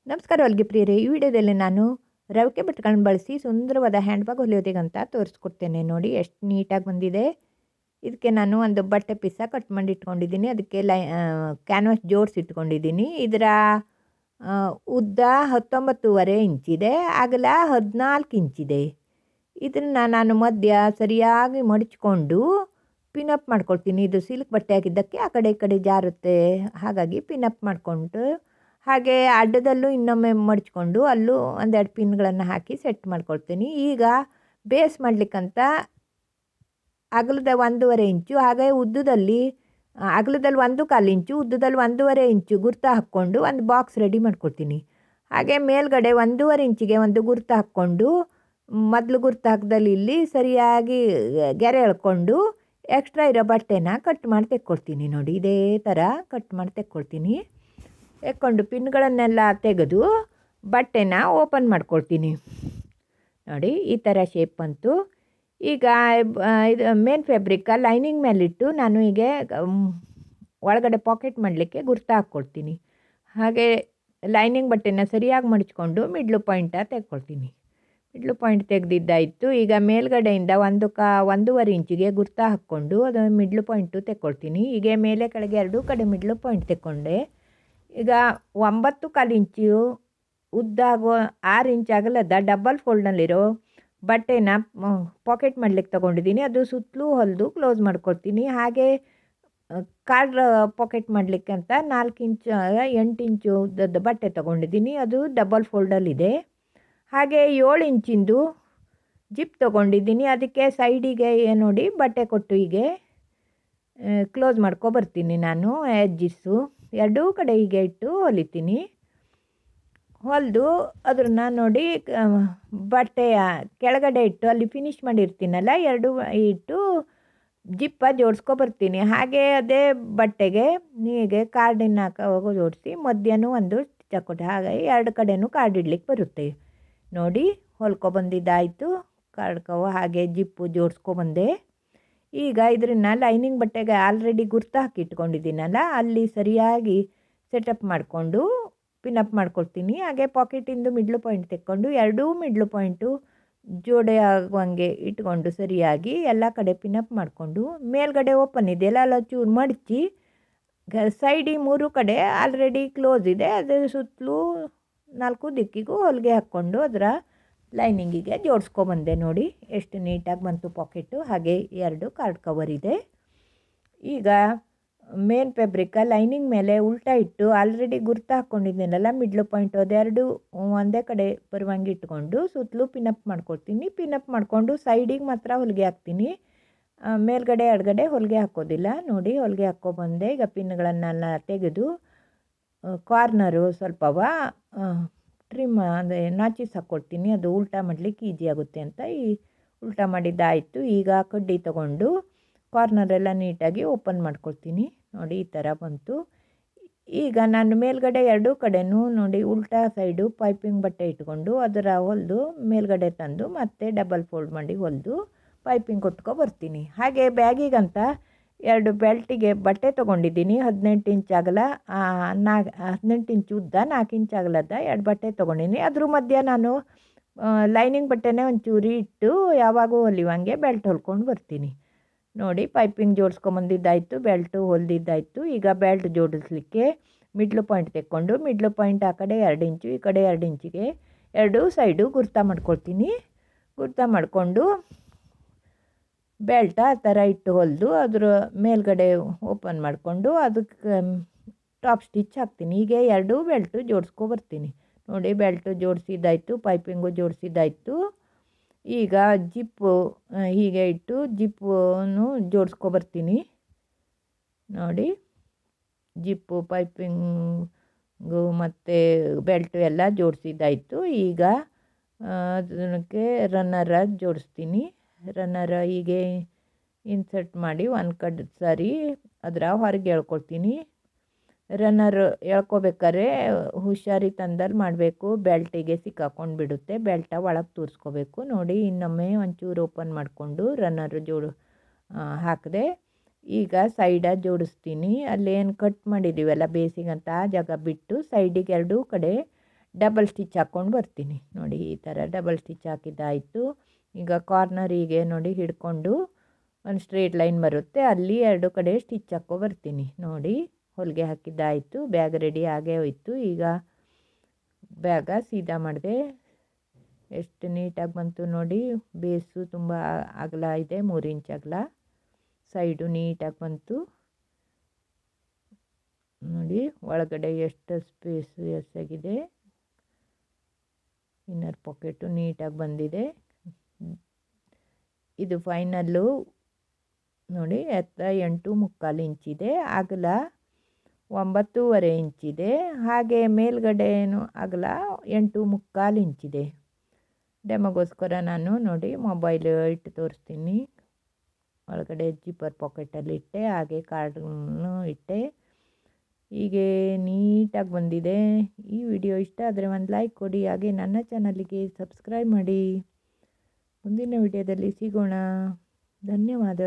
ನಮಸ್ಕಾರ ಹೊಲಿಗೆ ಪ್ರಿಯರೇ, ಈ ವಿಡಿಯೋದಲ್ಲಿ ನಾನು ರವಿಕೆ ಬಟ್ಟೆಗಳನ್ನ ಬಳಸಿ ಸುಂದರವಾದ ಹ್ಯಾಂಡ್ ಬ್ಯಾಗ್ ಹೊಲಿಯೋದಿಗಂತ ತೋರಿಸ್ಕೊಡ್ತೇನೆ. ನೋಡಿ ಎಷ್ಟು ನೀಟಾಗಿ ಬಂದಿದೆ. ಇದಕ್ಕೆ ನಾನು ಒಂದು ಬಟ್ಟೆ ಪೀಸ ಕಟ್ ಮಾಡಿ ಇಟ್ಕೊಂಡಿದ್ದೀನಿ. ಅದಕ್ಕೆ ಕ್ಯಾನ್ವಾಸ್ ಜೋಡಿಸಿ ಇಟ್ಕೊಂಡಿದ್ದೀನಿ. ಇದರ ಉದ್ದ 19.5 ಇಂಚಿದೆ, ಅಗಲ 14 ಇಂಚಿದೆ. ಇದನ್ನು ನಾನು ಮಧ್ಯ ಸರಿಯಾಗಿ ಮಡಚ್ಕೊಂಡು ಪಿನಪ್ ಮಾಡ್ಕೊಳ್ತೀನಿ. ಇದು ಸಿಲ್ಕ್ ಬಟ್ಟೆ ಆಗಿದ್ದಕ್ಕೆ ಆ ಕಡೆ ಈ ಕಡೆ ಜಾರುತ್ತೆ, ಹಾಗಾಗಿ ಪಿನಪ್ ಮಾಡಿಕೊಂಡು ಹಾಗೆ ಅಡ್ಡದಲ್ಲೂ ಇನ್ನೊಮ್ಮೆ ಮಡಚ್ಕೊಂಡು ಅಲ್ಲೂ ಒಂದೆರಡು ಪಿನ್ಗಳನ್ನು ಹಾಕಿ ಸೆಟ್ ಮಾಡ್ಕೊಳ್ತೀನಿ. ಈಗ ಬೇಸ್ ಮಾಡಲಿಕ್ಕಂತ ಅಗಲದ 1.5 ಇಂಚು, ಹಾಗೆ ಉದ್ದದಲ್ಲಿ ಅಗಲದಲ್ಲಿ 1/4 ಇಂಚು, ಉದ್ದದಲ್ಲಿ 1.5 ಇಂಚು ಗುರ್ತ ಹಾಕ್ಕೊಂಡು ಒಂದು ಬಾಕ್ಸ್ ರೆಡಿ ಮಾಡ್ಕೊಳ್ತೀನಿ. ಹಾಗೆ ಮೇಲ್ಗಡೆ 1.5 ಇಂಚಿಗೆ ಒಂದು ಗುರ್ತ ಹಾಕ್ಕೊಂಡು ಮೊದಲು ಗುರ್ತ ಹಾಕಿದಲ್ಲಿ ಇಲ್ಲಿ ಸರಿಯಾಗಿ ಗೆರೆ ಎಳ್ಕೊಂಡು ಎಕ್ಸ್ಟ್ರಾ ಇರೋ ಬಟ್ಟೆನ ಕಟ್ ಮಾಡಿ ತೆಕ್ಕೊಳ್ತೀನಿ. ನೋಡಿ ಇದೇ ಥರ ಕಟ್ ಮಾಡಿ ತೆಕ್ಕೊಳ್ತೀನಿ. ಎಕ್ಕೊಂಡು ಪಿನ್ಗಳನ್ನೆಲ್ಲ ತೆಗೆದು ಬಟ್ಟೆನ ಓಪನ್ ಮಾಡ್ಕೊಳ್ತೀನಿ. ನೋಡಿ ಈ ಥರ ಶೇಪ್ ಬಂತು. ಈಗ ಇದು ಮೇನ್ ಫ್ಯಾಬ್ರಿಕ್ಕ ಲೈನಿಂಗ್ ಮೇಲಿಟ್ಟು ನಾನು ಹೀಗೆ ಒಳಗಡೆ ಪಾಕೆಟ್ ಮಾಡಲಿಕ್ಕೆ ಗುರ್ತ ಹಾಕ್ಕೊಳ್ತೀನಿ. ಹಾಗೆ ಲೈನಿಂಗ್ ಬಟ್ಟೆನ ಸರಿಯಾಗಿ ಮಡಚ್ಕೊಂಡು ಮಿಡ್ಲು ಪಾಯಿಂಟ ತೆಕ್ಕೊಳ್ತೀನಿ. ಮಿಡ್ಲು ಪಾಯಿಂಟ್ ತೆಗೆದಿದ್ದಾಯಿತು. ಈಗ ಮೇಲ್ಗಡೆಯಿಂದ 1.5 ಇಂಚಿಗೆ ಗುರ್ತ ಹಾಕ್ಕೊಂಡು ಅದು ಮಿಡ್ಲು ಪಾಯಿಂಟು ತೆಕ್ಕೊಳ್ತೀನಿ. ಹೀಗೆ ಮೇಲೆ ಕೆಳಗೆ ಎರಡೂ ಕಡೆ ಮಿಡ್ಲು ಪಾಯಿಂಟ್ ತೆಕ್ಕೊಂಡೆ. ಈಗ 9.25 ಇಂಚು ಉದ್ದ ಆಗೋ 6 ಇಂಚ್ ಅಗಲದ ಡಬಲ್ ಫೋಲ್ಡ್ನಲ್ಲಿರೋ ಬಟ್ಟೆನ ಪಾಕೆಟ್ ಮಾಡಲಿಕ್ಕೆ ತೊಗೊಂಡಿದ್ದೀನಿ. ಅದು ಸುತ್ತಲೂ ಹೊಲಿದು ಕ್ಲೋಸ್ ಮಾಡ್ಕೊಳ್ತೀನಿ. ಹಾಗೆ ಕಾರ್ಡ್ ಪಾಕೆಟ್ ಮಾಡಲಿಕ್ಕೆ ಅಂತ 4 ಇಂಚು 8 ಇಂಚು ಉದ್ದದ ಬಟ್ಟೆ ತೊಗೊಂಡಿದ್ದೀನಿ. ಅದು ಡಬಲ್ ಫೋಲ್ಡಲ್ಲಿದೆ. ಹಾಗೆ 7 ಇಂಚಿಂದು ಜಿಪ್ ತೊಗೊಂಡಿದ್ದೀನಿ. ಅದಕ್ಕೆ ಸೈಡಿಗೆ ನೋಡಿ ಬಟ್ಟೆ ಕೊಟ್ಟು ಹೀಗೆ ಕ್ಲೋಸ್ ಮಾಡ್ಕೊಬರ್ತೀನಿ. ನಾನು ಎಡ್ಜಸ್ಸು ಎರಡೂ ಕಡೆ ಹೀಗೆ ಇಟ್ಟು ಹೊಲಿತೀನಿ. ಹೊಲಿದು ಅದನ್ನು ನೋಡಿ ಬಟ್ಟೆಯ ಕೆಳಗಡೆ ಇಟ್ಟು ಅಲ್ಲಿ ಫಿನಿಷ್ ಮಾಡಿರ್ತೀನಲ್ಲ, ಎರಡು ಇಟ್ಟು ಜಿಪ್ಪ ಜೋಡಿಸ್ಕೊಬರ್ತೀನಿ. ಹಾಗೆ ಅದೇ ಬಟ್ಟೆಗೆ ಹೀಗೆ ಕಾರ್ಡಿನ ಜೋಡಿಸಿ ಮಧ್ಯನೂ ಒಂದು ಚಕ್ಕೊಟ್ಟೆ, ಹಾಗಾಗಿ ಎರಡು ಕಡೆನೂ ಕಾರ್ಡ್ ಇಡ್ಲಿಕ್ಕೆ ಬರುತ್ತೆ. ನೋಡಿ ಹೊಲ್ಕೊಬಂದಿದ್ದಾಯಿತು. ಕಾರ್ಡ್ ಕವ ಹಾಗೆ ಜಿಪ್ಪು ಜೋಡಿಸ್ಕೊಬಂದೆ. ಈಗ ಇದನ್ನು ಲೈನಿಂಗ್ ಬಟ್ಟೆಗೆ ಆಲ್ರೆಡಿ ಗುರ್ತ ಹಾಕಿ ಇಟ್ಕೊಂಡಿದ್ದೀನಲ್ಲ, ಅಲ್ಲಿ ಸರಿಯಾಗಿ ಸೆಟಪ್ ಮಾಡಿಕೊಂಡು ಪಿನಪ್ ಮಾಡ್ಕೊಳ್ತೀನಿ. ಹಾಗೆ ಪಾಕೆಟಿಂದು ಮಿಡ್ಲು ಪಾಯಿಂಟ್ ತೆಕ್ಕೊಂಡು ಎರಡೂ ಮಿಡ್ಲು ಪಾಯಿಂಟು ಜೋಡೆ ಆಗುವಂಗೆ ಇಟ್ಕೊಂಡು ಸರಿಯಾಗಿ ಎಲ್ಲ ಕಡೆ ಪಿನಪ್ ಮಾಡಿಕೊಂಡು ಮೇಲ್ಗಡೆ ಓಪನ್ ಇದೆಯಲ್ಲ ಅಲ್ಲ ಚೂರು ಮಡಚಿ ಸೈಡಿ 3 ಕಡೆ ಆಲ್ರೆಡಿ ಕ್ಲೋಸ್ ಇದೆ, ಅದರ ಸುತ್ತಲೂ 4 ದಿಕ್ಕಿಗೂ ಹೊಲಿಗೆ ಹಾಕ್ಕೊಂಡು ಅದರ ಲೈನಿಂಗಿಗೆ ಜೋಡಿಸ್ಕೊಬಂದೆ. ನೋಡಿ ಎಷ್ಟು ನೀಟಾಗಿ ಬಂತು ಪಾಕೆಟು. ಹಾಗೆ 2 ಕಾರ್ಡ್ ಕವರ್ ಇದೆ. ಈಗ ಮೇನ್ ಫ್ಯಾಬ್ರಿಕ್ಕ ಲೈನಿಂಗ್ ಮೇಲೆ ಉಲ್ಟಾ ಇಟ್ಟು ಆಲ್ರೆಡಿ ಗುರ್ತು ಹಾಕ್ಕೊಂಡಿದ್ದೀನಲ್ಲ ಮಿಡ್ಲು ಪಾಯಿಂಟ್, ಅದೆರಡು ಒಂದೇ ಕಡೆ ಬರುವಂಗೆ ಇಟ್ಕೊಂಡು ಸುತ್ತಲೂ ಪಿನಪ್ ಮಾಡ್ಕೊಳ್ತೀನಿ. ಪಿನಪ್ ಮಾಡಿಕೊಂಡು ಸೈಡಿಗೆ ಮಾತ್ರ ಹೊಲಿಗೆ ಹಾಕ್ತೀನಿ, ಮೇಲ್ಗಡೆ ಎಡಗಡೆ ಹೊಲಿಗೆ ಹಾಕೋದಿಲ್ಲ. ನೋಡಿ ಹೊಲಿಗೆ ಹಾಕ್ಕೊಬಂದೆ. ಈಗ ಪಿನ್ಗಳನ್ನೆಲ್ಲ ತೆಗೆದು ಕಾರ್ನರು ಸ್ವಲ್ಪವ ಟ್ರಿಮ್ ಅಂದರೆ ನಾಚಿಸ್ ಹಾಕ್ಕೊಳ್ತೀನಿ. ಅದು ಉಲ್ಟಾ ಮಾಡಲಿಕ್ಕೆ ಈಸಿ ಆಗುತ್ತೆ ಅಂತ ಈ ಉಲ್ಟಾ ಮಾಡಿದ್ದಾಯಿತು. ಈಗ ಕಡ್ಡಿ ತೊಗೊಂಡು ಕಾರ್ನರೆಲ್ಲ ನೀಟಾಗಿ ಓಪನ್ ಮಾಡ್ಕೊಳ್ತೀನಿ. ನೋಡಿ ಈ ಥರ ಬಂತು. ಈಗ ನಾನು ಮೇಲ್ಗಡೆ ಎರಡೂ ಕಡೆನೂ ನೋಡಿ ಉಲ್ಟಾ ಸೈಡು ಪೈಪಿಂಗ್ ಬಟ್ಟೆ ಇಟ್ಕೊಂಡು ಅದರ ಹೊಲಿದು ಮೇಲ್ಗಡೆ ತಂದು ಮತ್ತೆ ಡಬಲ್ ಫೋಲ್ಡ್ ಮಾಡಿ ಹೊಲಿದು ಪೈಪಿಂಗ್ ಕೊಟ್ಕೊಬರ್ತೀನಿ. ಹಾಗೆ ಬ್ಯಾಗಿಗಂತ 2 ಬೆಲ್ಟಿಗೆ ಬಟ್ಟೆ ತೊಗೊಂಡಿದ್ದೀನಿ. 18 ಇಂಚ್ ಅಗಲ 18 ಇಂಚ್ ಉದ್ದ 4 ಇಂಚ್ ಅಗಲದ 2 ಬಟ್ಟೆ ತೊಗೊಂಡಿದ್ದೀನಿ. ಅದ್ರ ಮಧ್ಯೆ ನಾನು ಲೈನಿಂಗ್ ಬಟ್ಟೆನೇ ಒಂಚೂರಿ ಇಟ್ಟು ಯಾವಾಗೂ ಹೊಲಿಯುವಂಗೆ ಬೆಲ್ಟ್ ಹೊಲ್ಕೊಂಡು ಬರ್ತೀನಿ. ನೋಡಿ ಪೈಪಿಂಗ್ ಜೋಡಿಸ್ಕೊಂಬಂದಿದ್ದಾಯಿತು, ಬೆಲ್ಟು ಹೊಲಿದಿದ್ದಾಯಿತು. ಈಗ ಬೆಲ್ಟ್ ಜೋಡಿಸ್ಲಿಕ್ಕೆ ಮಿಡ್ಲು ಪಾಯಿಂಟ್ ತೆಕ್ಕೊಂಡು ಮಿಡ್ಲು ಪಾಯಿಂಟ್ ಆ ಕಡೆ 2 ಇಂಚು ಈ ಕಡೆ 2 ಇಂಚಿಗೆ ಎರಡೂ ಸೈಡು ಗುರ್ತ ಮಾಡ್ಕೊಳ್ತೀನಿ. ಗುರ್ತ ಮಾಡಿಕೊಂಡು ಬೆಲ್ಟ ಆ ಥರ ಇಟ್ಟು ಹೊಲಿದು ಅದರ ಮೇಲ್ಗಡೆ ಓಪನ್ ಮಾಡಿಕೊಂಡು ಅದಕ್ಕೆ ಟಾಪ್ ಸ್ಟಿಚ್ ಹಾಕ್ತೀನಿ. ಹೀಗೆ 2 ಬೆಲ್ಟು ಜೋಡಿಸ್ಕೊಬರ್ತೀನಿ. ನೋಡಿ ಬೆಲ್ಟು ಜೋಡಿಸಿದ್ದಾಯಿತು, ಪೈಪಿಂಗು ಜೋಡಿಸಿದ್ದಾಯಿತು. ಈಗ ಜಿಪ್ಪು ಹೀಗೆ ಇಟ್ಟು ಜಿಪ್ಪನ್ನು ಜೋಡಿಸ್ಕೊಬರ್ತೀನಿ. ನೋಡಿ ಜಿಪ್ಪು ಪೈಪಿಂಗು ಮತ್ತು ಬೆಲ್ಟು ಎಲ್ಲ ಜೋಡಿಸಿದ್ದಾಯಿತು. ಈಗ ಅದಕ್ಕೆ ರನ್ನರ ಜೋಡಿಸ್ತೀನಿ. ರನ್ನರ ಹೀಗೆ ಇನ್ಸರ್ಟ್ ಮಾಡಿ ಒಂದು ಕಡೆ ಸರಿ ಅದರ ಹೊರಗೆ ಎಳ್ಕೊಳ್ತೀನಿ. ರನ್ನರ್ ಎಳ್ಕೊಬೇಕಾದ್ರೆ ಹುಷಾರಿ ತಂದಲ್ಲಿ ಮಾಡಬೇಕು, ಬೆಲ್ಟಿಗೆ ಸಿಕ್ಕಾಕೊಂಡು ಬಿಡುತ್ತೆ. ಬೆಲ್ಟ ಒಳಗೆ ತೂರಿಸ್ಕೋಬೇಕು. ನೋಡಿ ಇನ್ನೊಮ್ಮೆ ಒಂಚೂರು ಓಪನ್ ಮಾಡಿಕೊಂಡು ರನ್ನರ್ ಹಾಕಿದೆ. ಈಗ ಸೈಡ ಜೋಡಿಸ್ತೀನಿ. ಅಲ್ಲೇನು ಕಟ್ ಮಾಡಿದ್ದೀವಲ್ಲ ಬೇಸಿಗಂತ ಆ ಜಾಗ ಬಿಟ್ಟು ಸೈಡಿಗೆ ಎರಡೂ ಕಡೆ ಡಬಲ್ ಸ್ಟಿಚ್ ಹಾಕ್ಕೊಂಡು ಬರ್ತೀನಿ. ನೋಡಿ ಈ ಥರ ಡಬಲ್ ಸ್ಟಿಚ್ ಹಾಕಿದ್ದಾಯಿತು. ಈಗ ಕಾರ್ನರಿಗೆ ನೋಡಿ ಹಿಡ್ಕೊಂಡು ಒಂದು ಸ್ಟ್ರೇಟ್ ಲೈನ್ ಬರುತ್ತೆ, ಅಲ್ಲಿ 2 ಕಡೆ ಸ್ಟಿಚ್ ಹಾಕೋ ಬರ್ತೀನಿ. ನೋಡಿ ಹೊಲಿಗೆ ಹಾಕಿದ್ದಾಯಿತು. ಬ್ಯಾಗ್ ರೆಡಿ ಆಗೇ ಹೋಯಿತು. ಈಗ ಬ್ಯಾಗ ಸೀದಾ ಮಾಡಿದೆ. ಎಷ್ಟು ನೀಟಾಗಿ ಬಂತು ನೋಡಿ. ಬೇಸು ತುಂಬ ಅಗಲ ಇದೆ, 3 ಇಂಚ್ ಅಗಲ. ಸೈಡು ನೀಟಾಗಿ ಬಂತು ನೋಡಿ. ಒಳಗಡೆ ಎಷ್ಟು ಸ್ಪೇಸು ಎಷ್ಟಾಗಿದೆ. ಇನ್ನರ್ ಪಾಕೆಟು ನೀಟಾಗಿ ಬಂದಿದೆ. ಇದು ಫೈನಲ್ಲು ನೋಡಿ. ಎತ್ತರ 8.75 ಇಂಚಿದೆ, ಅಗಲ 9.25 ಇಂಚಿದೆ. ಹಾಗೆ ಮೇಲ್ಗಡೆನೂ ಅಗಲ 8.25 ಇಂಚಿದೆ. ಡೆಮೋಗೋಸ್ಕರ ನಾನು ನೋಡಿ ಮೊಬೈಲ್ ಇಟ್ಟು ತೋರಿಸ್ತೀನಿ. ಒಳಗಡೆ ಜಿಪ್ಪರ್ ಪಾಕೆಟಲ್ಲಿ ಇಟ್ಟೆ, ಹಾಗೆ ಕಾರ್ಡನ್ನು ಇಟ್ಟೆ. ಹೀಗೆ ನೀಟಾಗಿ ಬಂದಿದೆ. ಈ ವಿಡಿಯೋ ಇಷ್ಟ ಆದರೆ ಒಂದು ಲೈಕ್ ಕೊಡಿ, ಹಾಗೆ ನನ್ನ ಚಾನಲಿಗೆ ಸಬ್ಸ್ಕ್ರೈಬ್ ಮಾಡಿ. ಮುಂದಿನ ವಿಡಿಯೋದಲ್ಲಿ ಸಿಗೋಣ. ಧನ್ಯವಾದ.